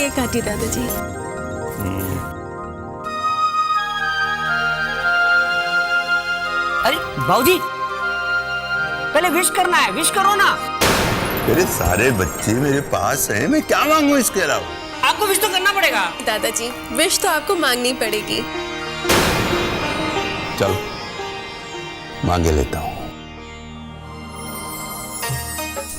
Cake काटिए दादाजी। अरे बाबूजी, पहले विश करना है, विश करो ना। मेरे सारे बच्चे मेरे पास हैं, मैं क्या मांगू इसके अलावा? आपको विश तो करना पड़ेगा। दादाजी विश तो आपको मांगनी पड़ेगी। चलो मांगे लेता हूँ।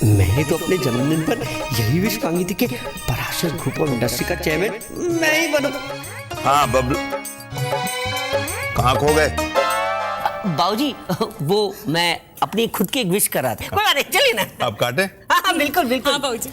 मैंने तो अपने जन्मदिन पर यही विश मांगी थी कि पराशर ग्रुप ऑफ इंडस्ट्री का चेयरमैन मैं ही बनूं। हाँ बबलू, कहाँ खो गए? बाबूजी वो मैं अपनी खुद की एक विश कर रहा था। कोई बात नहीं, चलिए ना। आप काटे? हाँ बिल्कुल बिल्कुल। हाँ बाबूजी।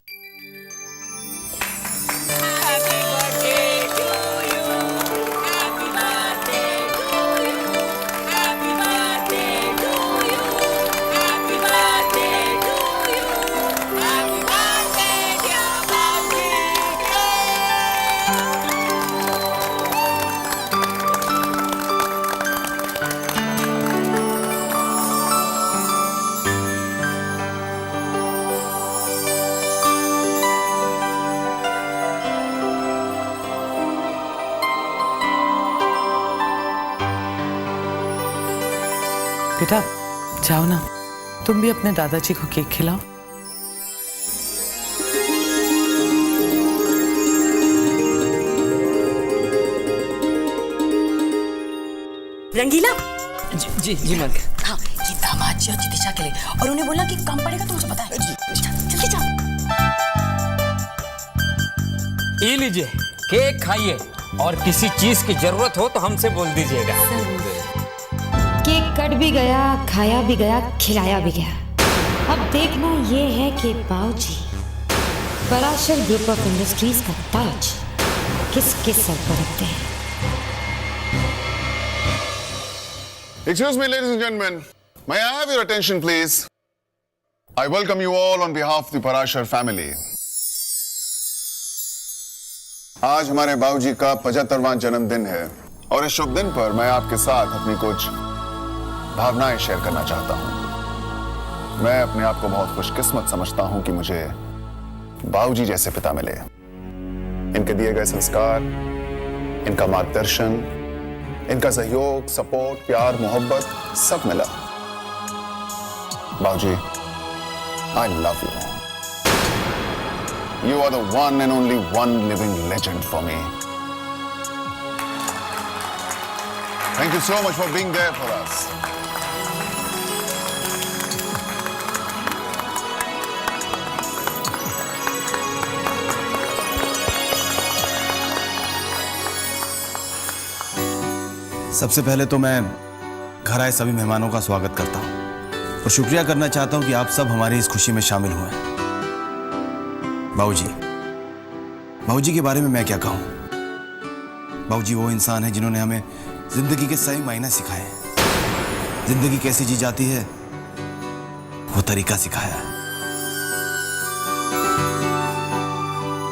बेटा जाओ ना, तुम भी अपने दादाजी को केक खिलाओ। रंगीला। जी जी मां। हाँ, ये दामाद जी और जितिशा के लिए, और उन्हें बोलना कि कम पड़ेगा तो मुझे पता है। जल्दी जाओ। ये लीजिए, केक खाइए और किसी चीज की जरूरत हो तो हमसे बोल दीजिएगा। केक कट भी गया, खाया भी गया, खिलाया भी गया। अब देखना ये है कि बाबूजी पराशर ग्रुप ऑफ इंडस्ट्रीज का ताज किसके सर पर रखते हैं। Excuse me, ladies and gentlemen. May I have your attention, please? I welcome you all on behalf of the Parashar family. आज हमारे बाबूजी का 75वां जन्मदिन है और इस शुभ दिन पर मैं आपके साथ अपनी कुछ भावनाएं शेयर करना चाहता हूं। मैं अपने आप को बहुत खुशकिस्मत समझता हूं कि मुझे बाबूजी जैसे पिता मिले। इनके दिए गए संस्कार, इनका मार्गदर्शन, इनका सहयोग, सपोर्ट, प्यार, मोहब्बत सब मिला। बाबूजी, I love you. You are the one and only one living legend for me. Thank you so much for being there for us. सबसे पहले तो मैं घर आए सभी मेहमानों का स्वागत करता हूं और शुक्रिया करना चाहता हूं कि आप सब हमारी इस खुशी में शामिल हुए हैं। बाबूजी के बारे में मैं क्या कहूं। बाबूजी वो इंसान है जिन्होंने हमें जिंदगी के सही मायने सिखाए हैं। जिंदगी कैसी जी जाती है वो तरीका सिखाया है।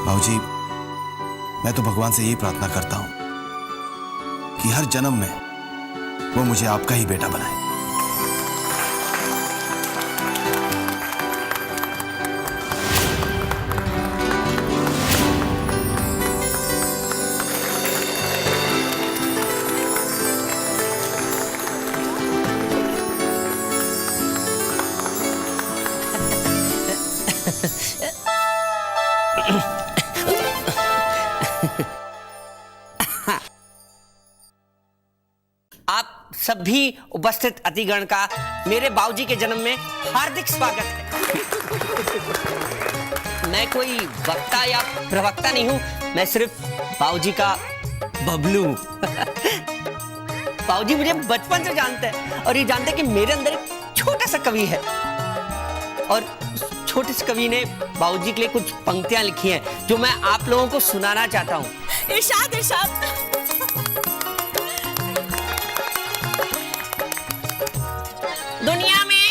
बाबूजी, मैं तो भगवान से यही प्रार्थना करता हूं कि हर जन्म में वो मुझे आपका ही बेटा बनाए। आप सभी उपस्थित अतिगण का मेरे बाबूजी के जन्म में हार्दिक स्वागत है। मैं कोई वक्ता या प्रवक्ता नहीं हूं, मैं सिर्फ बाबूजी का बबलू हूं। बाबूजी मुझे बचपन से जानते हैं और ये जानते हैं कि मेरे अंदर एक छोटा सा कवि है और छोटे से कवि ने बाबूजी के लिए कुछ पंक्तियां लिखी हैं जो मैं आप लोगों को सुनाना चाहता हूं। इरशाद इरशाद। दुनिया में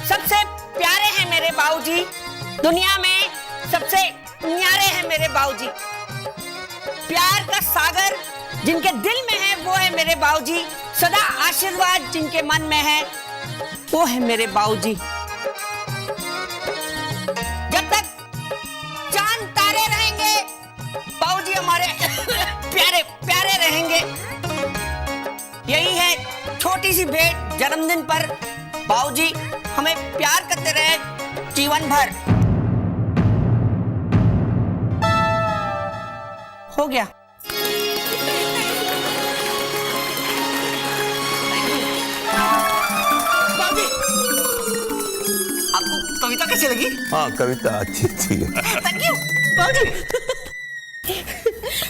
सबसे प्यारे हैं मेरे बाबूजी, दुनिया में सबसे न्यारे हैं मेरे बाबूजी। प्यार का सागर जिनके दिल में है वो है मेरे बाबूजी। सदा आशीर्वाद जिनके मन में है वो है मेरे बाबूजी। जब तक चांद तारे रहेंगे छोटी सी भेंट जन्मदिन पर बाबूजी हमें प्यार करते रहे जीवन भर। हो गया। बाबूजी, आपको कविता कैसी लगी? हाँ, कविता अच्छी थी। थैंक यू बाबूजी।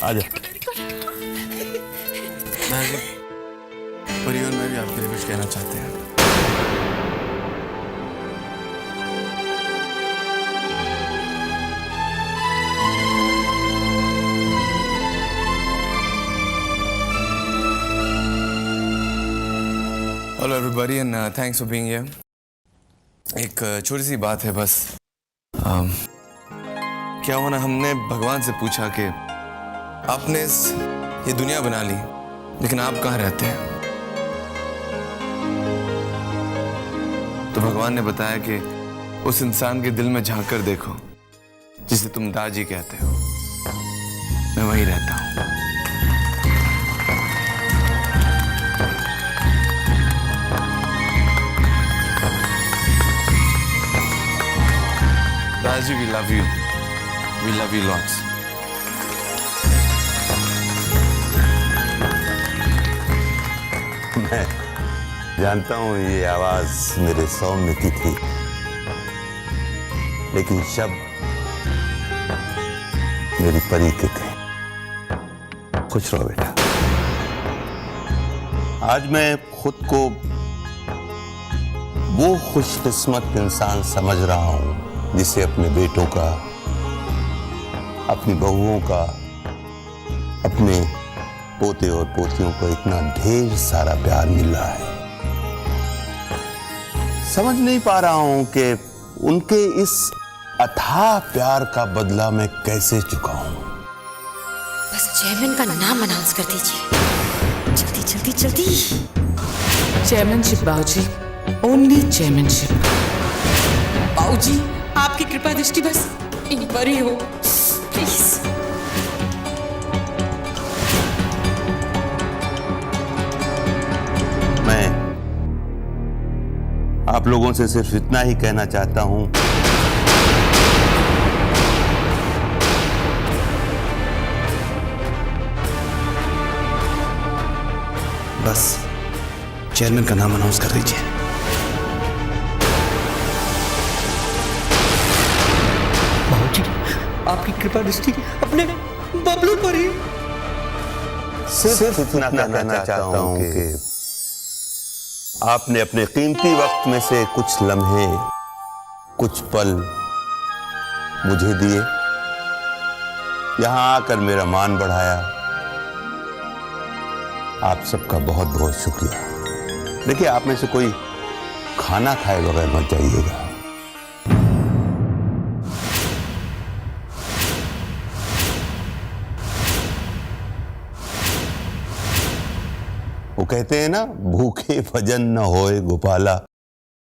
आजा। परी और मैं भी आपके लिए कुछ कहना चाहते हैं। Hello everybody and thanks for being here. एक छोटी सी बात है बस। क्या हुआ ना, हमने भगवान से पूछा कि आपने ये दुनिया बना ली, लेकिन आप कहाँ रहते हैं? तो भगवान ने बताया कि उस इंसान के दिल में झांक कर देखो जिसे तुम दाजी कहते हो, मैं वहीं रहता हूँ। दाजी, we love you. We love you lots. मैं जानता हूँ ये आवाज मेरे सौम्य की थी, लेकिन शब्द मेरी परी के थे। खुश रहो बेटा। आज मैं खुद को वो खुशकिस्मत इंसान समझ रहा हूं जिसे अपने बेटों का, अपनी बहुओं का, अपने पोते और पोतियों को इतना ढेर सारा प्यार मिल रहा है। समझ नहीं पा रहा हूं कि उनके इस अथाह प्यार का बदला मैं कैसे चुकाऊं। बस चेयरमैन का नाम अनाउंस कर दीजिए, जल्दी जल्दी जल्दी। चेयरमैनशिप बाबूजी, ओनली चेयरमैनशिप। बाबूजी, आपकी कृपा दृष्टि बस इन पर ही हो, प्लीज। मैं आप लोगों से सिर्फ इतना ही कहना चाहता हूं, बस चेयरमैन का नाम अनाउंस कर दीजिए। बाबूजी, आपकी कृपा दृष्टि अपने बबलू पर ही। सिर्फ इतना कहना चाहता हूं कि आपने अपने कीमती वक्त में से कुछ लम्हे, कुछ पल मुझे दिए, यहां आकर मेरा मान बढ़ाया। आप सबका बहुत बहुत शुक्रिया। देखिए, आप में से कोई खाना खाए बगैर मत जाइएगा। वो कहते हैं ना, भूखे भजन न होए गोपाला,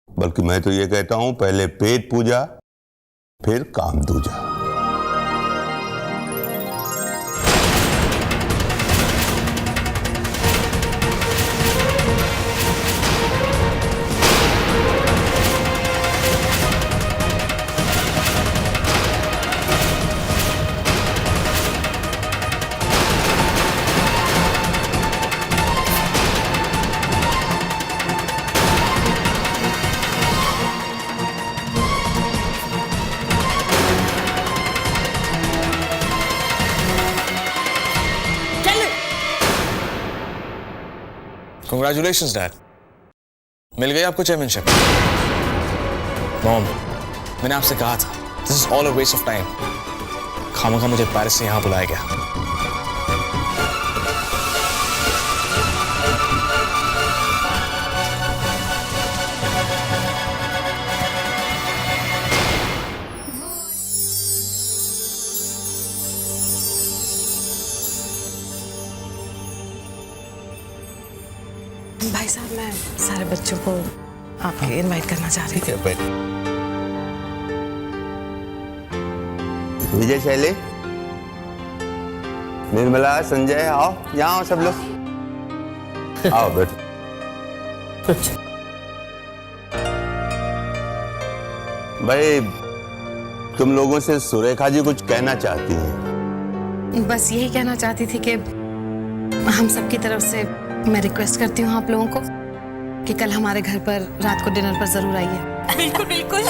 बल्कि मैं तो ये कहता हूं, पहले पेट पूजा फिर काम दूजा। Congratulations, Dad. मिल गई आपको चेयरमैनशिप। मॉम, मैंने आपसे कहा था, this is all a waste of time. खामखा मुझे पेरिस से यहां बुलाया गया। भाई साहब, मैं सारे बच्चों को आपके इनवाइट करना चाह रही थी। विजय, शैले, निर्मला, संजय, आओ, यहाँ आओ सब लोग। आओ बैठ। भाई तुम लोगों से सुरेखा जी कुछ कहना चाहती हैं? बस यही कहना चाहती थी कि हम सबकी तरफ से मैं रिक्वेस्ट करती हूँ आप लोगों को कि कल हमारे घर पर रात को डिनर पर जरूर आइए। बिल्कुल बिल्कुल।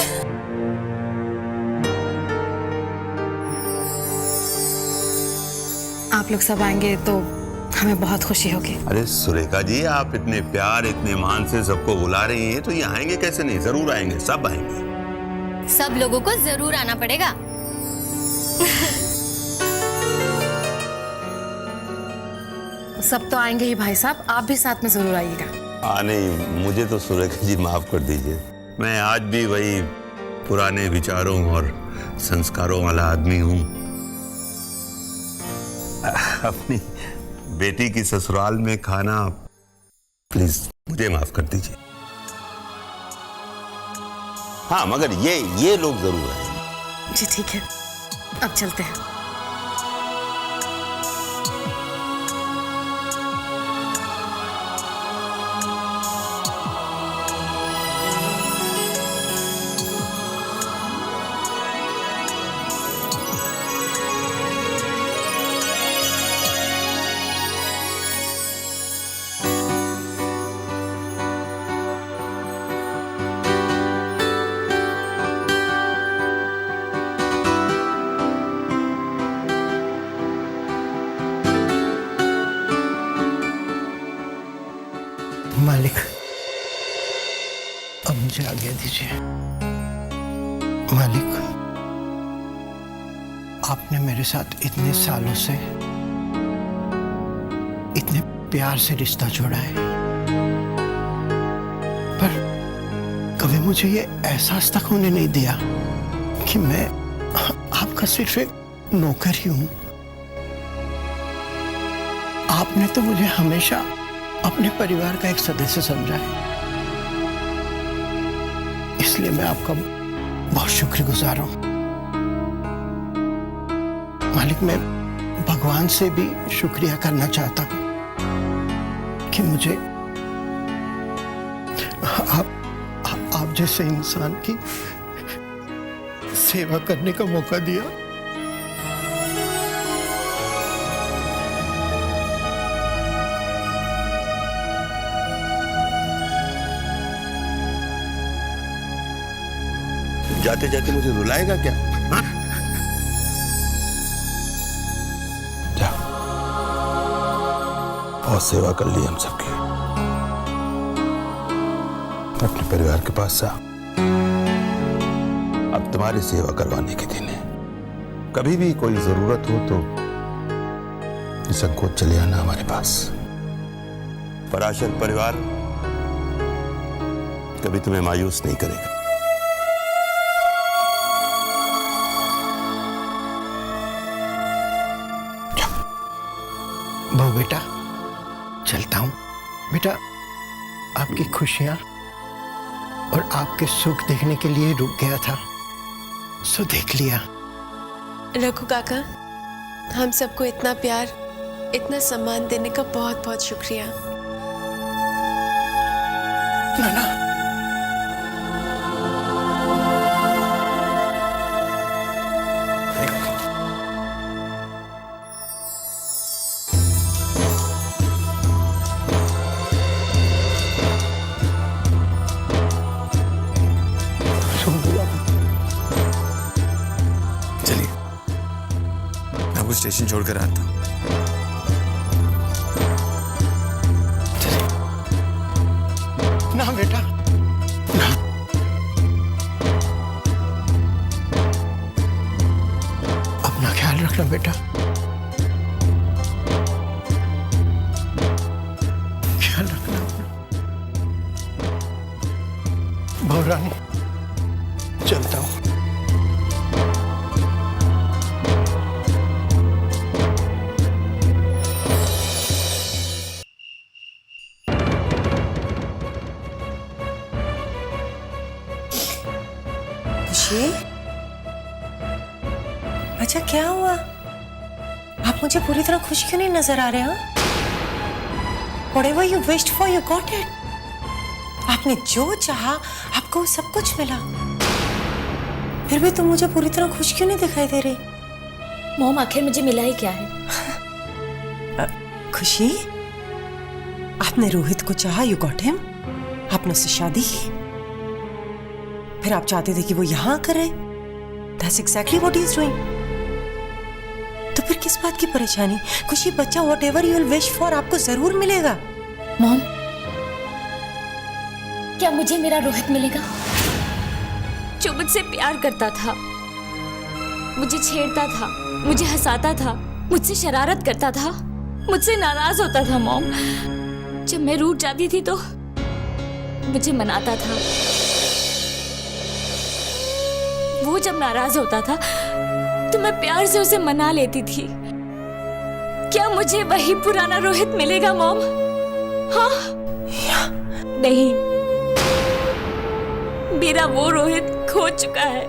आप लोग सब आएंगे तो हमें बहुत खुशी होगी। अरे सुरेखा जी, आप इतने प्यार इतने मान से सबको बुला रही हैं तो ये आएंगे कैसे नहीं? जरूर आएंगे, सब आएंगे। सब लोगों को जरूर आना पड़ेगा। सब तो आएंगे ही भाई साहब, आप भी साथ में जरूर आइएगा। नहीं, मुझे तो सुरेखा जी माफ कर दीजिए। मैं आज भी वही पुराने विचारों और संस्कारों वाला आदमी हूँ। अपनी बेटी की ससुराल में खाना, प्लीज मुझे माफ कर दीजिए। हाँ, मगर ये लोग जरूर हैं। जी ठीक है, अब चलते हैं। मालिक, अब मुझे आज्ञा दीजिए। मालिक, आपने मेरे साथ इतने सालों से इतने प्यार से रिश्ता जोड़ा है, पर कभी मुझे ये एहसास तक होने नहीं दिया कि मैं आपका सिर्फ एक नौकर ही हूं। आपने तो मुझे हमेशा अपने परिवार का एक सदस्य समझा है, इसलिए मैं आपका बहुत शुक्रगुजार हूं। मालिक, मैं भगवान से भी शुक्रिया करना चाहता हूं कि मुझे आप जैसे इंसान की सेवा करने का मौका दिया। जाते जाते मुझे रुलाएगा क्या? हाँ? जा, बहुत सेवा कर ली हम सबकी। अपने परिवार के पास जा। अब तुम्हारी सेवा करवाने के दिन है। कभी भी कोई जरूरत हो तो निसंकोच चले आना हमारे पास। पराशर परिवार कभी तुम्हें मायूस नहीं करेगा। बहु बेटा, चलता हूं। बेटा, आपकी खुशियां और आपके सुख देखने के लिए रुक गया था, सो देख लिया। रघु काका, हम सबको इतना प्यार इतना सम्मान देने का बहुत बहुत शुक्रिया। नाना, स्टेशन छोड़कर आता हूं। ना बेटा, ना। अपना ख्याल रखना बेटा। ख्याल रखना अपना। बहुरानी, चलता हूं। अच्छा, क्या हुआ? आप मुझे पूरी तरह खुश क्यों नहीं नजर आ रहे हैं? Whatever you wished for, you got it. आपने जो चाहा आपको सब कुछ मिला, फिर भी तुम मुझे पूरी तरह खुश क्यों नहीं दिखाई दे रही? मॉम आखिर मुझे मिला ही क्या है? खुशी, आपने रोहित को चाहा, यू गॉट हिम, आपने उससे शादी की, फिर आप चाहते थे कि वो यहां करे। That's exactly what he is doing. तो फिर किस बात की परेशानी? खुशी बच्चा whatever you will wish for आपको जरूर मिलेगा। मॉम, क्या मुझे मेरा रोहित मिलेगा जो मुझसे प्यार करता था, मुझे छेड़ता था, मुझे हंसाता था, मुझसे शरारत करता था, मुझसे नाराज होता था? मॉम, जब मैं रूठ जाती थी तो मुझे मनाता था, वो जब नाराज होता था तो मैं प्यार से उसे मना लेती थी। क्या मुझे वही पुराना रोहित मिलेगा मॉम? हाँ? नहीं, मेरा वो रोहित खो चुका है।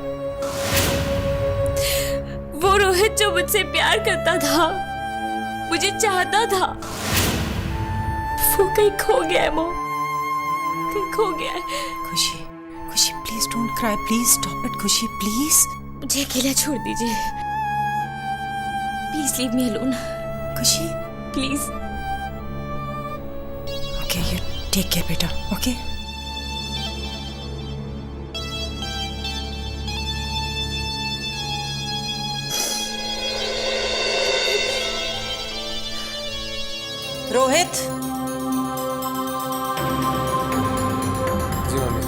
वो रोहित जो मुझसे प्यार करता था, मुझे चाहता था, वो कहीं खो गया है मॉम, कहीं खो गया है। Khushi, Khushi please don't cry, please stop it Khushi please. मुझे अकेला छोड़ दीजिए, please leave me alone. Khushi please. Okay, you take care बेटा, ओके? रोहित, जी मम्मी।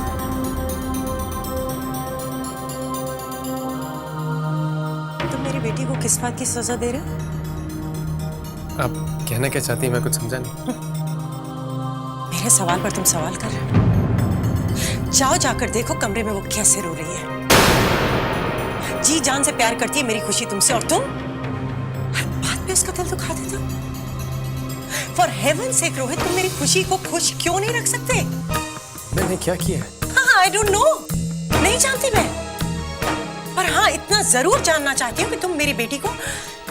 तुम मेरी बेटी को किस बात की सजा दे रहे हो? आप कहना क्या चाहती हैं, मैं कुछ समझा नहीं। मेरे सवाल पर तुम सवाल कर रहे हो? जाओ जाकर देखो कमरे में वो कैसे रो रही है। जी जान से प्यार करती है मेरी खुशी तुमसे, और तुम हर बात पे उसका दिल दुखा देते हो। फॉर हेवन सेक रोहित, तुम मेरी खुशी को खुश क्यों नहीं रख सकते? मैंने क्या किया? हाँ, आई डोंट नो, नहीं जानती मैं, पर हाँ इतना जरूर जानना चाहती हूँ कि तुम मेरी बेटी को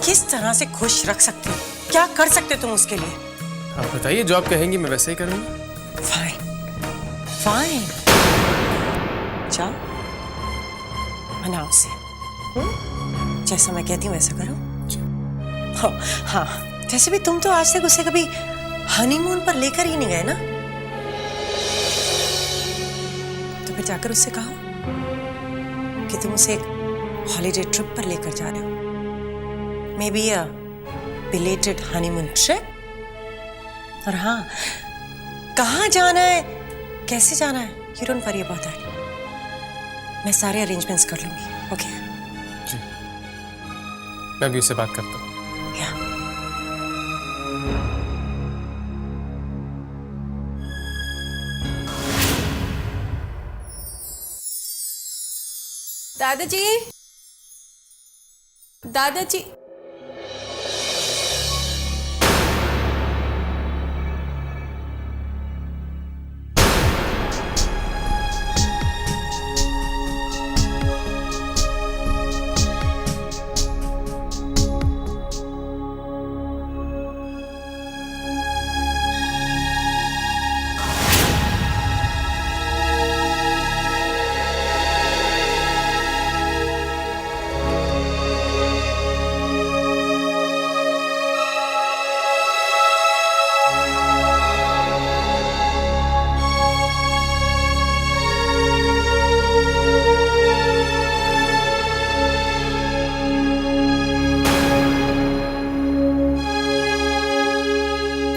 किस तरह से खुश रख सकते हो, क्या कर सकते हो तुम उसके लिए? आप बताइए, जो आप कहेंगी मैं वैसे ही करूँगा। फाइन, फाइन, जाओ मनाओ उसे, जैसा मैं कहती हूँ वैसा करो। हाँ, जैसे भी तुम तो आज तक उसे कभी हनीमून पर लेकर ही नहीं गए ना, तो फिर जाकर उससे कहो कि तुम उसे एक हॉलीडे ट्रिप पर लेकर जा रहे हो, may be a belated honeymoon trip. और हाँ, कहाँ जाना है, कैसे जाना है, you don't worry about that, मैं सारे अरेंजमेंट्स कर लूंगी, ओके? जी, मैं भी उससे बात करता हूँ। दादाजी, दादाजी,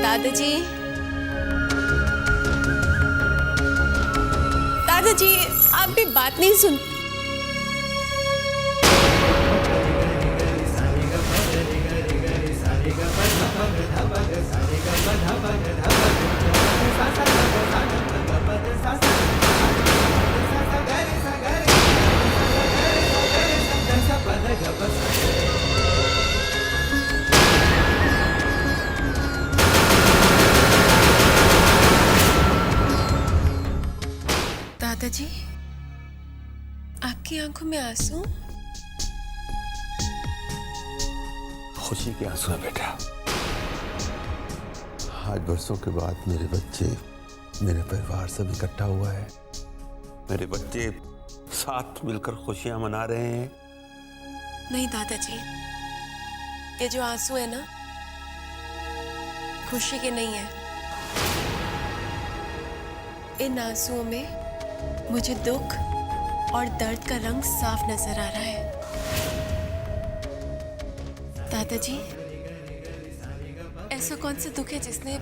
दादाजी, दादाजी, आप भी बात नहीं सुन। दादाजी, आपकी आंखों में आंसू? खुशी के आंसू है बेटा। आज बरसों के बाद मेरे बच्चे मेरे परिवार सब इकट्ठा हुआ है, मेरे बच्चे साथ मिलकर खुशियां मना रहे हैं। नहीं दादाजी, ये जो आंसू है ना, खुशी के नहीं है। इन आंसुओं में मुझे दुख और दर्द का रंग साफ नजर आ रहा है। दादाजी, ऐसा कौन सा दुख है जिसने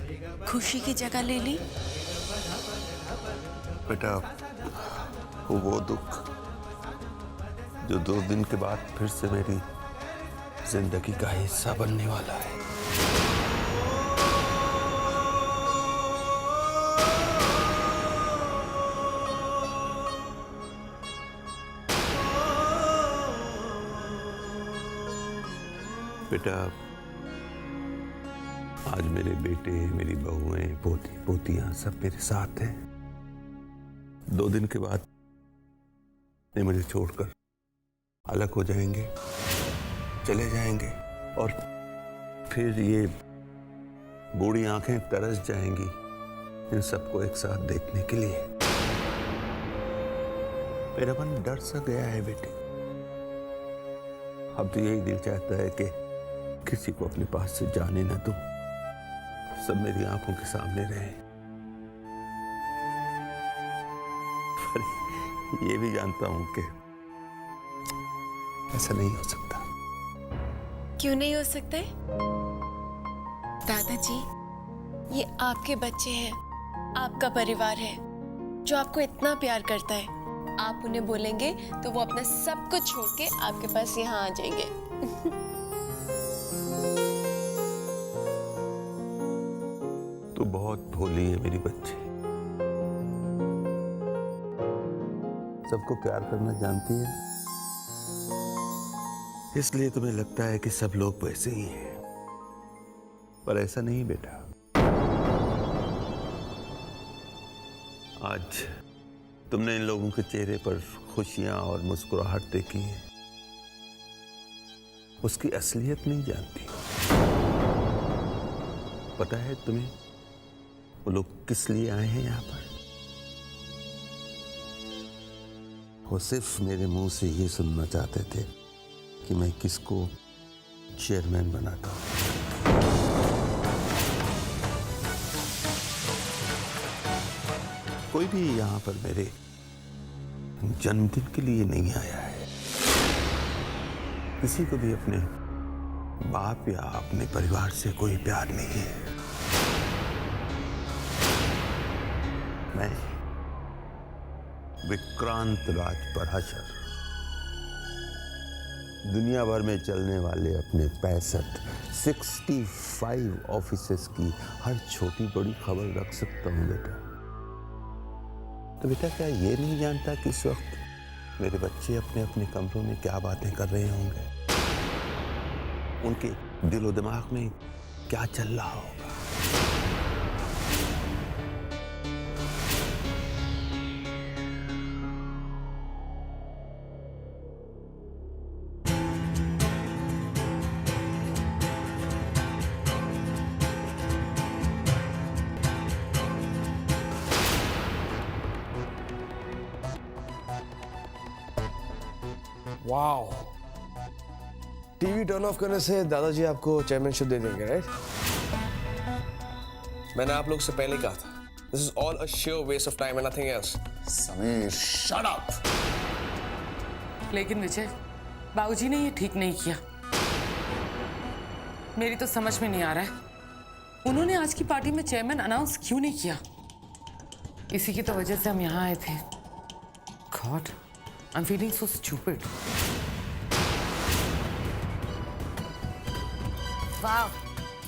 खुशी की जगह ले ली? बेटा, वो दुख जो 2 दिन के बाद फिर से मेरी जिंदगी का हिस्सा बनने वाला है। बेटा, आज मेरे बेटे, मेरी बहुएं, पोती पोतियां सब मेरे साथ हैं। 2 दिन के बाद ये मुझे छोड़कर अलग हो जाएंगे, चले जाएंगे, और फिर ये बूढ़ी आंखें तरस जाएंगी इन सबको एक साथ देखने के लिए। मेरा मन डर सा गया है बेटे। अब तो यही दिल चाहता है कि किसी को अपने पास से जाने न दूं, सब मेरी आंखों के सामने रहे। पर ये भी जानता हूं कि ऐसा नहीं हो सकता। क्यों नहीं हो सकता है? दादाजी, ये आपके बच्चे हैं, आपका परिवार है जो आपको इतना प्यार करता है। आप उन्हें बोलेंगे तो वो अपना सब कुछ छोड़ के आपके पास यहाँ आ जाएंगे। तू बहुत भोली है मेरी बच्ची, सबको प्यार करना जानती है, इसलिए तुम्हें लगता है कि सब लोग वैसे ही हैं, पर ऐसा नहीं बेटा। आज तुमने इन लोगों के चेहरे पर खुशियां और मुस्कुराहट देखी है, उसकी असलियत नहीं जानती। पता है तुम्हें वो लोग किस लिए आए हैं यहाँ पर? वो सिर्फ मेरे मुंह से ये सुनना चाहते थे कि मैं किसको चेयरमैन बनाता हूँ। कोई भी यहाँ पर मेरे जन्मदिन के लिए नहीं आया है। किसी को भी अपने बाप या अपने परिवार से कोई प्यार नहीं है। मैं विक्रांत राजपराशर दुनिया भर में चलने वाले अपने 65 ऑफिसेस की हर छोटी बड़ी खबर रख सकता हूं बेटा। तो बेटा, क्या ये नहीं जानता कि इस वक्त मेरे बच्चे अपने अपने कमरों में क्या बातें कर रहे होंगे, उनके दिलो दिमाग में क्या चल रहा होगा? वाओ, टीवी टर्न ऑफ करने से दादाजी आपको चेयरमैनशिप दे देंगे, राइट? मैंने आप लोग से पहले कहा था, this is all a sheer waste of time and nothing else. Sameer, shut up! लेकिन विजय, बाबूजी ने ये ठीक नहीं किया। मेरी तो समझ में नहीं आ रहा है, उन्होंने आज की पार्टी में चेयरमैन अनाउंस क्यों नहीं किया? इसी की तो वजह से हम यहाँ आए थे। God, I'm feeling so stupid. वाह,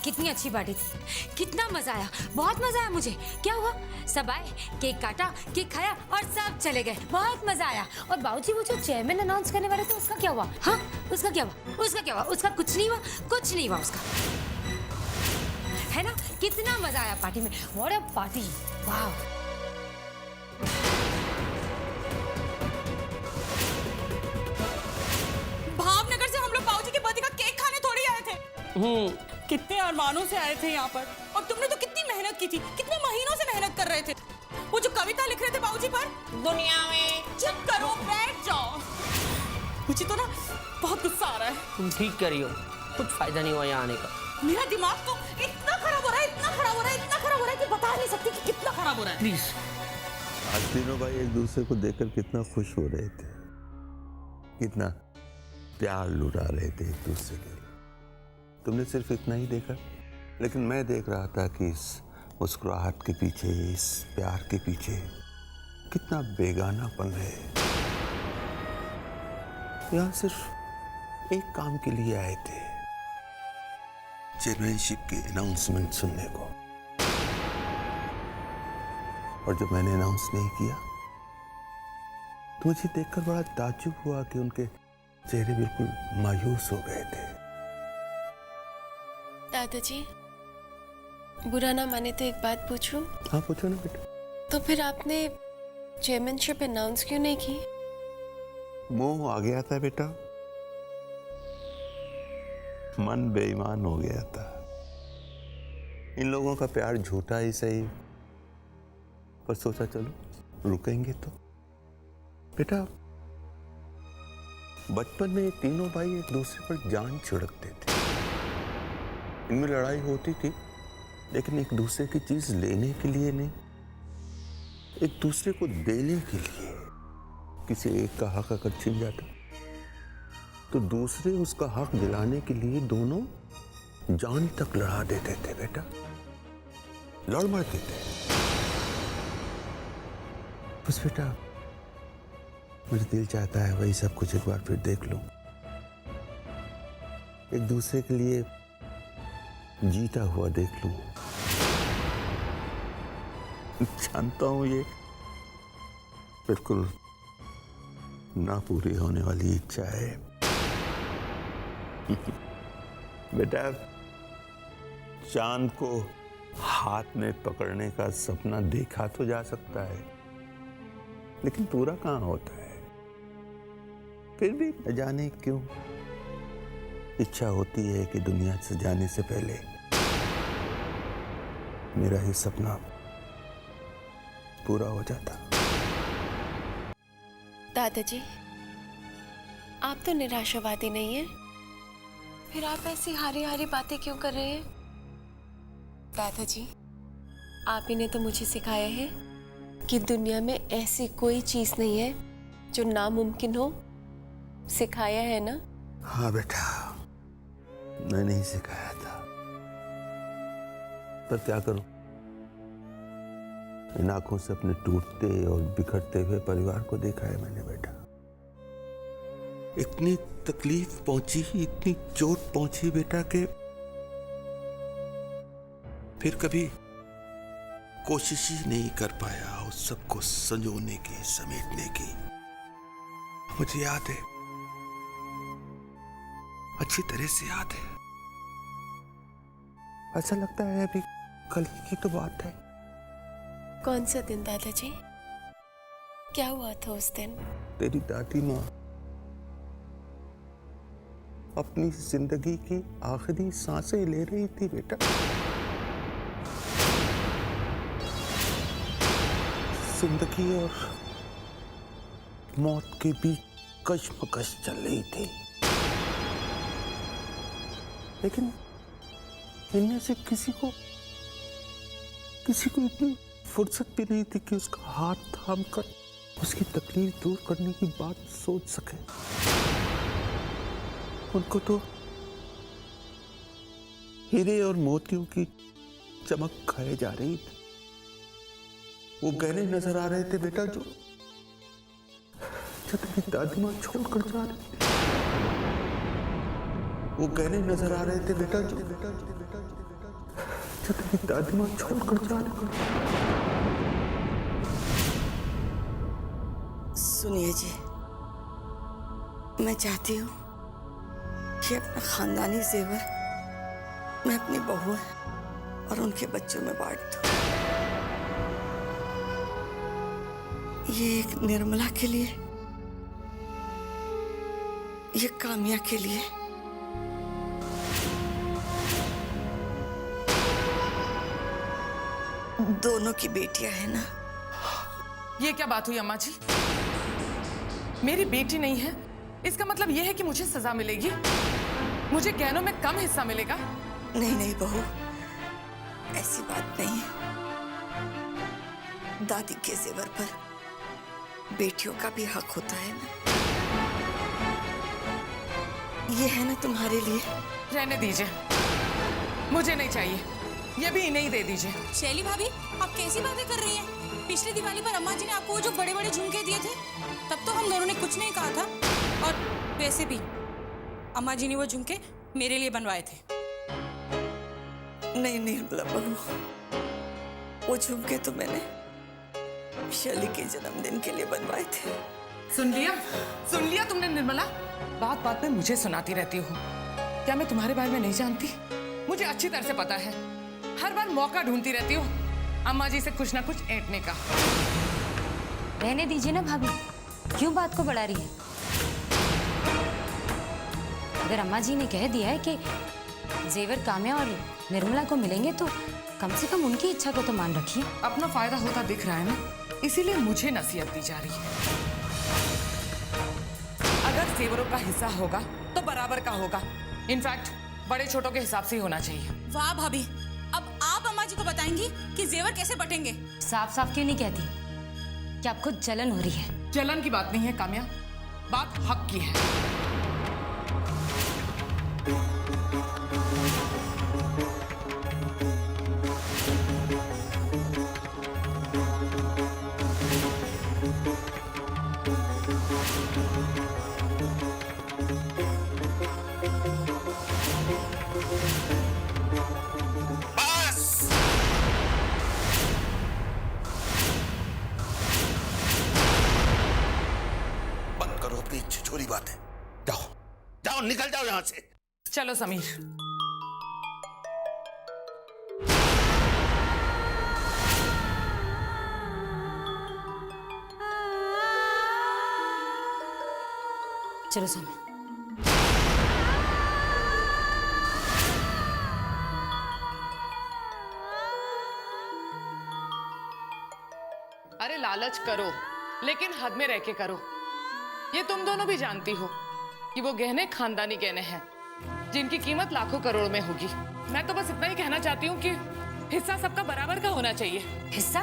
कितनी अच्छी पार्टी थी, कितना मजा आया, बहुत मजा आया मुझे। क्या हुआ? सब आए, केक काटा, केक खाया और सब चले गए। बहुत मजा आया। और बाबूजी, वो जो चेयरमैन अनाउंस करने वाले थे, उसका क्या हुआ? हाँ, उसका क्या हुआ? उसका क्या हुआ? उसका कुछ नहीं हुआ, कुछ नहीं हुआ उसका, है ना? कितना मजा आया पार्टी में। व्हाट अ पार्टी, वाह। भावनगर से हम लोग बाबूजी के बर्थडे का केक खाने थोड़ी आए थे। कितने अरमानों से आए थे यहाँ पर, और तुमने तो कितनी मेहनत की थी, कितने महीनों से मेहनत कर रहे थे। वो जो कविता लिख रहे थे बाबूजी पर। दुनिया में चुप करो, बैठ जाओ। मुझे तो ना बहुत गुस्सा आ रहा है। तुम ठीक कर रही हो, कुछ फायदा नहीं हुआ यहाँ आने का। मेरा दिमाग तो इतना खराब हो रहा है, इतना खराब हो रहा है, इतना खराब हो रहा है कि बता नहीं सकती कि कितना खराब हो रहा है। प्लीज। आज तीनों भाई एक दूसरे को देखकर कितना खुश हो रहे थे, कितना प्यार लुटा रहे थे एक दूसरे के लिए। तुमने सिर्फ इतना ही देखा, लेकिन मैं देख रहा था कि इस मुस्कुराहट के पीछे, इस प्यार के पीछे कितना बेगानापन है। यहाँ सिर्फ एक काम के लिए आए थे, चैंपियनशिप की अनाउंसमेंट सुनने को। और जब मैंने अनाउंस नहीं किया तो मुझे देखकर बड़ा ताज्जुब हुआ कि उनके चेहरे बिल्कुल मायूस हो गए थे। दादाजी, बुरा ना माने तो एक बात पूछूं? हाँ पूछो ना बेटा। तो फिर आपने चेयरमैनशिप अनाउंस क्यों नहीं की? मोह आ गया था बेटा, मन बेईमान हो गया था। इन लोगों का प्यार झूठा ही सही, पर सोचा चलो रुकेंगे तो। बेटा बचपन में ये तीनों भाई एक दूसरे पर जान छिड़कते थे। इनमें लड़ाई होती थी, लेकिन एक दूसरे की चीज लेने के लिए नहीं, एक दूसरे को देने के लिए। किसी एक का हक अगर छिन जाता तो दूसरे उसका हक दिलाने के लिए दोनों जान तक लड़ा देते थे बेटा, लड़ मरते थे। बस बेटा मेरा दिल चाहता है वही सब कुछ एक बार फिर देख लूं, एक दूसरे के लिए जीता हुआ देख लूं। जानता हूं ये बिल्कुल ना पूरी होने वाली इच्छा है बेटा। चांद को हाथ में पकड़ने का सपना देखा तो जा सकता है, लेकिन पूरा कहाँ होता है। फिर भी न जाने क्यों इच्छा होती है कि दुनिया से जाने से पहले मेरा ही सपना पूरा हो जाता। दादाजी, आप तो निराशावादी नहीं है, फिर आप ऐसी हारी हारी बातें क्यों कर रहे हैं? दादाजी, आप ही ने तो मुझे सिखाया है कि दुनिया में ऐसी कोई चीज नहीं है जो नामुमकिन हो। सिखाया है ना? हाँ बेटा, मैंने ही सिखाया था, पर क्या करूं, इन आंखों से अपने टूटते और बिखरते हुए परिवार को देखा है मैंने बेटा। इतनी तकलीफ पहुंची, इतनी चोट पहुंची बेटा कि फिर कभी कोशिश ही नहीं कर पाया उस सबको संजोने की, समेटने की। मुझे याद है, अच्छी तरह से याद है। ऐसा लगता है अभी कल की तो बात है। कौन सा दिन दादाजी? क्या हुआ था उस दिन? तेरी दादी माँ अपनी जिंदगी की आखिरी सांसें ले रही थी बेटा। जिंदगी और मौत के बीच कशमकश चल रही थी, लेकिन इनमें से किसी को इतनी फुर्सत भी नहीं थी कि उसका हाथ थामकर उसकी तकलीफ दूर करने की बात सोच सके। उनको तो हीरे और मोतियों की चमक खाए जा रही थी। वो गहने नजर आ रहे थे बेटा जो तेरी दादी माँ छोड़कर जा रही थी। वो गहने नजर आ रहे थे बेटा जो तेरी दादी माँ छोड़कर जा रही थी। सुनिए जी, मैं चाहती हूँ कि अपना खानदानी जेवर मैं अपनी बहू और उनके बच्चों में बांट दूँ। ये एक निर्मला के लिए, ये काम्या के लिए, दोनों की बेटियां हैं ना। ये क्या बात हुई अम्मा जी? मेरी बेटी नहीं है इसका मतलब ये है कि मुझे सजा मिलेगी? मुझे गहनों में कम हिस्सा मिलेगा? नहीं नहीं बहू, ऐसी बात नहीं है। दादी के जेवर पर बेटियों का भी हक होता है ना। ये है ना तुम्हारे लिए। रहने दीजिए, मुझे नहीं चाहिए, ये भी इन्हें ही दे दीजिए। शैली भाभी, आप कैसी बातें कर रही हैं? पिछली दिवाली पर अम्मा जी ने आपको वो जो बड़े बड़े झुमके दिए थे, तब तो हम दोनों ने कुछ नहीं कहा था। और वैसे भी अम्मा जी ने वो झुमके मेरे लिए बनवाए थे। नहीं नहीं बहू, वो झुमके तो मैंने शैली के जन्मदिन के लिए बनवाए थे। सुन लिया तुमने निर्मला? बात बात में मुझे सुनाती रहती हो। क्या मैं तुम्हारे बारे में नहीं जानती? मुझे अच्छी तरह से पता है। हर बार मौका ढूंढती रहती हो अम्मा जी से कुछ ना कुछ ऐंठने का। रहने दीजिए ना भाभी, क्यों बात को बढ़ा रही है? अगर अम्मा जी ने कह दिया है कि जेवर काम्या और निर्मला को मिलेंगे तो कम से कम उनकी इच्छा को तो मान रखिए। अपना फायदा होता दिख रहा है ना, इसीलिए मुझे नसीहत दी जा रही है। अगर जेवरों का हिस्सा होगा तो बराबर का होगा। इनफैक्ट बड़े छोटों के हिसाब से ही होना चाहिए। वाह भाभी, अब आप अम्मा जी को बताएंगी कि जेवर कैसे बटेंगे? साफ साफ क्यों नहीं कहती कि आपको जलन हो रही है? जलन की बात नहीं है काम्या, बात हक की है। छोरी बात है, जाओ जाओ, निकल जाओ यहां से। चलो समीर। चलो समीर। अरे लालच करो, लेकिन हद में रह के करो। ये तुम दोनों भी जानती हो कि वो गहने खानदानी गहने हैं जिनकी कीमत लाखों करोड़ में होगी। मैं तो बस इतना ही कहना चाहती हूँ कि हिस्सा सबका बराबर का होना चाहिए। हिस्सा?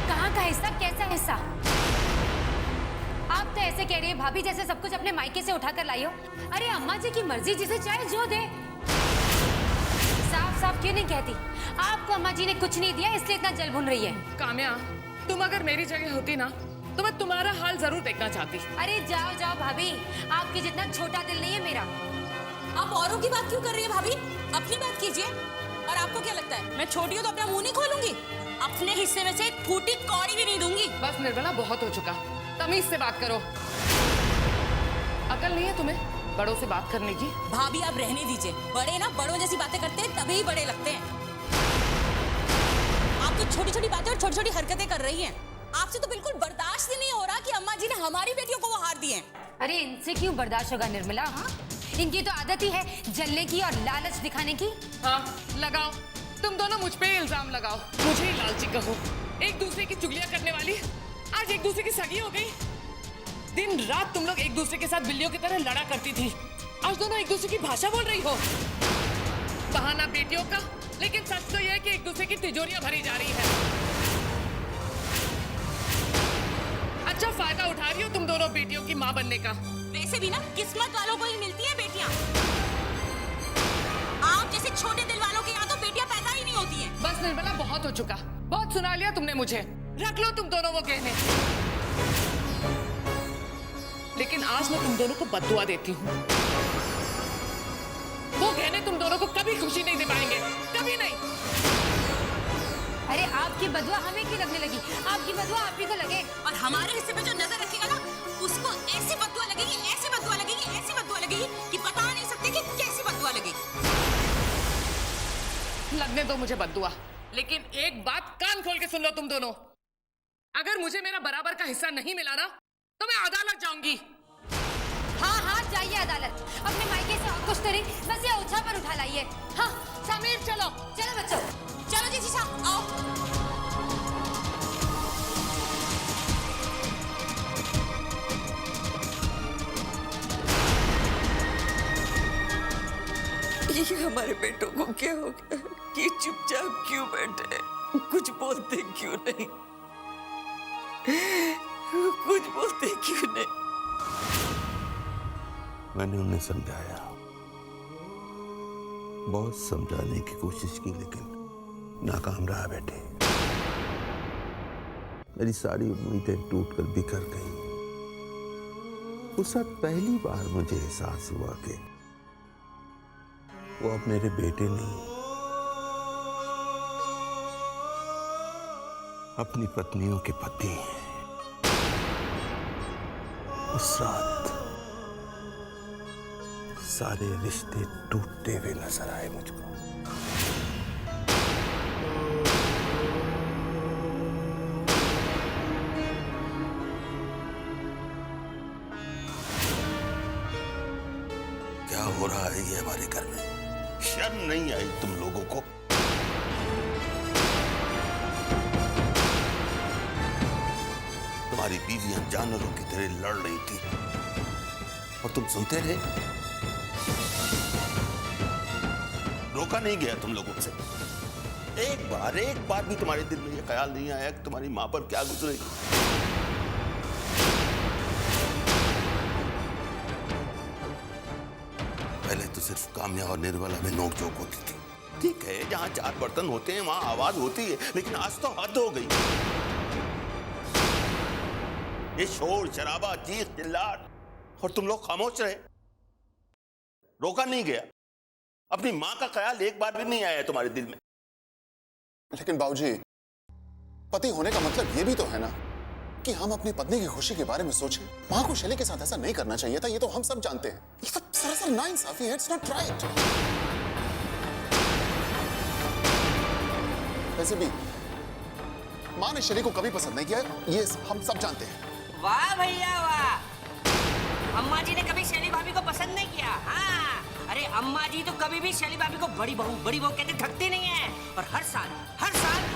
कहाँ का हिस्सा? कैसा हिस्सा? आप तो ऐसे कह रही है भाभी जैसे सब कुछ अपने मायके से उठा कर लाई हो। अरे अम्मा जी की मर्जी, जिसे चाहे जो दे। साफ साफ क्यों नहीं कहती? आपको अम्मा जी ने कुछ नहीं दिया इसलिए इतना जल भुन रही है। काम्या, तुम अगर मेरी जगह होती ना तो मैं तुम्हारा हाल जरूर देखना चाहती। अरे जाओ जाओ भाभी, आपकी जितना छोटा दिल नहीं है मेरा। आप औरों की बात क्यों कर रही है भाभी? अपनी बात कीजिए। और आपको क्या लगता है मैं छोटी हूँ तो अपना मुंह नहीं खोलूंगी? अपने हिस्से में से एक फूटी कौड़ी भी नहीं दूंगी। बस निर्मला, बहुत हो चुका, तमीज से बात करो। अकल नहीं है तुम्हें बड़ों से बात करने की? भाभी आप रहने दीजिए, बड़े ना बड़ों जैसी बातें करते हैं तभी बड़े लगते हैं। आप तो छोटी छोटी बातें और छोटी छोटी हरकतें कर रही हैं। आपसे तो बिल्कुल बर्दाश्त ही नहीं हो रहा कि अम्मा जी ने हमारी बेटियों को वो हार दिए हैं। अरे इनसे क्यों बर्दाश्त होगा निर्मला? हाँ, इनकी तो आदत ही है जलने की और लालच दिखाने की। हाँ लगाओ, तुम दोनों मुझ पे इल्जाम लगाओ। मुझे ही लालची कहो, एक दूसरे की चुगलियां करने वाली आज एक दूसरे की सगी हो गई। दिन रात तुम लोग एक दूसरे के साथ बिल्लियों की तरह लड़ा करती थी, आज दोनों एक दूसरे की भाषा बोल रही हो। बहाना बेटियों का, लेकिन सच तो यह है कि एक दूसरे की तिजोरियां भरी जा रही है। अच्छा फायदा उठा रही हो तुम दोनों बेटियों की माँ बनने का। वैसे भी ना किस्मत वालों को ही मिलती है बेटियां। आप जैसे छोटे दिल वालों के यहाँ तो बेटियां पैदा ही नहीं होती हैं। बस निर्मला, बहुत हो चुका, बहुत सुना लिया तुमने मुझे। रख लो तुम दोनों वो गहने। लेकिन आज मैं तुम दोनों को बद्दुआ देती हूँ। वो गहने तुम दोनों को कभी खुशी नहीं दे पाएंगे, कभी नहीं। अरे आपकी बदुआ हमें क्यों लगने लगी? आपकी बदुआ आप ही को लगे। और हमारे हिस्से पे जो नजर रखेगा ना, उसको ऐसी बदुआ लगेगी, ऐसी बदुआ लगेगी, ऐसी बदुआ लगेगी कि बता नहीं सकते कि कैसी बदुआ लगेगी। लगने दो मुझे बद्दुआ, लेकिन एक बात कान खोल के सुन लो तुम दोनों। अगर मुझे मेरा बराबर का हिस्सा नहीं मिला ना तो मैं अदालत जाऊंगी। हाँ हाँ जाइए अदालत, अपने मायके से और कुछ करें, बस ये ओछा पर उठा लाइए। हाँ समीर चलो। चलो बच्चों, चलो जी शीशा आओ। ये हमारे बेटों को क्या हो गया? ये चुपचाप क्यों बैठे? कुछ बोलते क्यों नहीं? कुछ बोलते क्यों नहीं? मैंने उन्हें समझाया, बहुत समझाने की कोशिश की, लेकिन नाकाम रहा बेटे। मेरी सारी उम्मीदें टूटकर बिखर गई। उस वक्त पहली बार मुझे एहसास हुआ कि वो अब मेरे बेटे नहीं, अपनी पत्नियों के पति हैं। उस रात सारे रिश्ते टूटते हुए नजर आए मुझको। क्या हो रहा है ये हमारे घर में? शर्म नहीं आई तुम लोगों को? तुम्हारी बीवियां जानवरों की तरह लड़ रही थी और तुम सुनते रहे। रोका नहीं गया तुम लोगों से। एक बार भी तुम्हारे दिल में यह ख्याल नहीं आया कि तुम्हारी मां पर क्या गुजरेगी। पहले तो सिर्फ काम्या और निर्मला में नोकझोंक होती थी। ठीक है, जहां चार बर्तन होते हैं वहां आवाज होती है, लेकिन आज तो हद हो गई। ये शोर शराबा, चीख चिल्लाट, और तुम लोग खामोश रहे। रोका नहीं गया। अपनी मां का ख्याल एक बार भी नहीं आया तुम्हारे दिल में। लेकिन बाबूजी, पति होने का मतलब ये भी तो है ना कि हम अपनी पत्नी की खुशी के बारे में सोचें। मां को शैली के साथ ऐसा नहीं करना चाहिए था, ये तो हम सब जानते हैं। ये सब सरासर नाइंसाफी है। It's not right. वैसे भी मां ने शैली को कभी पसंद नहीं किया, ये हम सब जानते हैं। वाह भैया वाह! अम्मा जी ने कभी शैली भाभी को पसंद नहीं किया। हाँ, अरे अम्मा जी तो कभी भी शैली भाभी को बड़ी बहू कहते थकती नहीं है। और हर साल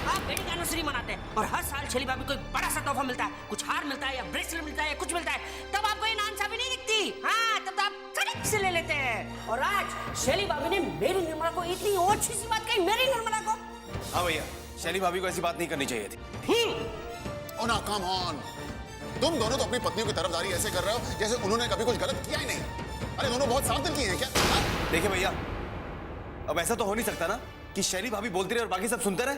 आप बेटी का एनिवर्सरी मनाते हैं और हर साल शैली भाभी को एक बड़ा सा तोहफा मिलता है, कुछ हार मिलता है या ब्रेसलेट मिलता है या कुछ मिलता है। तब आपको ये नाइंसाफी नहीं दिखती। हाँ, तब तो आप कड़क से ले लेते हैं। और आज शैली भाभी ने मेरी निर्मला को इतनी अच्छी सी बात कही, मेरी निर्मला को। हाँ भैया, शैली भाभी को ऐसी बात नहीं करनी चाहिए थी। ओ ना, कम ऑन। तुम दोनों तो अपनी पत्नियों की तरफदारी ऐसे कर रहे हो जैसे उन्होंने कभी कुछ गलत किया ही नहीं। अरे दोनों बहुत साफ दिल की हैं क्या? देखिए भैया, अब ऐसा तो हो नहीं सकता ना कि शैली भाभी बोलती रहे और बाकी सब सुनते रहे।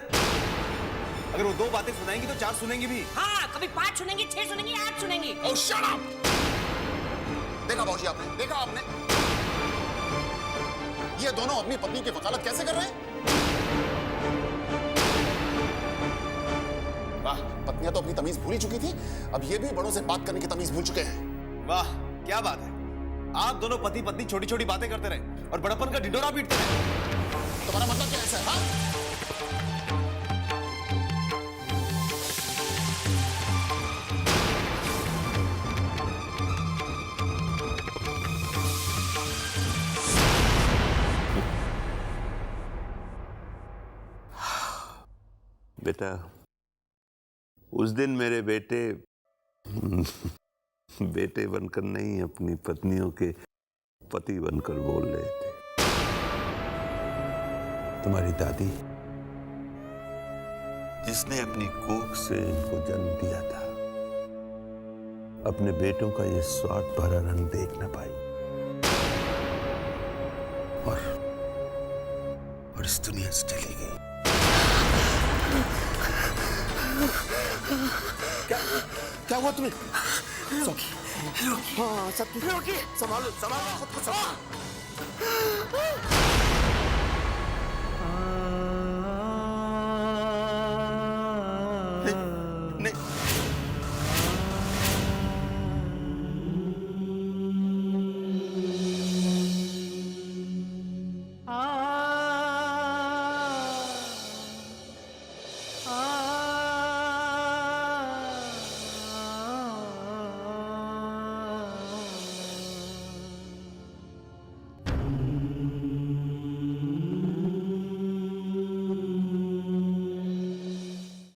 अगर वो 2 बातें सुनाएंगी तो 4 सुनेंगी भी। हाँ, कभी 5 सुनेंगी, 6 सुनेंगी, 8 सुनेंगी। Oh, shut up! देखा बाबूजी आपने, देखा आपने? ये दोनों अपनी पत्नी की वकालत कैसे कर रहे हैं? वाह, पत्नियां तो अपनी तमीज भूल ही चुकी थी, अब ये भी बड़ों से बात करने की तमीज भूल चुके हैं। वाह, क्या बात है। आप दोनों पति पत्नी छोटी छोटी बातें करते रहे और बड़प्पन का ढिंढोरा पीटते रहे। तुम्हारा मतलब क्या है सर? हाँ? बेटा, उस दिन मेरे बेटे बेटे बनकर नहीं, अपनी पत्नियों के पति बनकर बोल रहे थे। तुम्हारी दादी, जिसने अपनी कोख से इनको जन्म दिया था, अपने बेटों का ये स्वार्थ भरा रंग देख न पाई और इस दुनिया से चली गई। क्या हुआ तुम्हें? रोकी, हाँ, सब ठीक। रोकी, संभालो खुद को संभालो।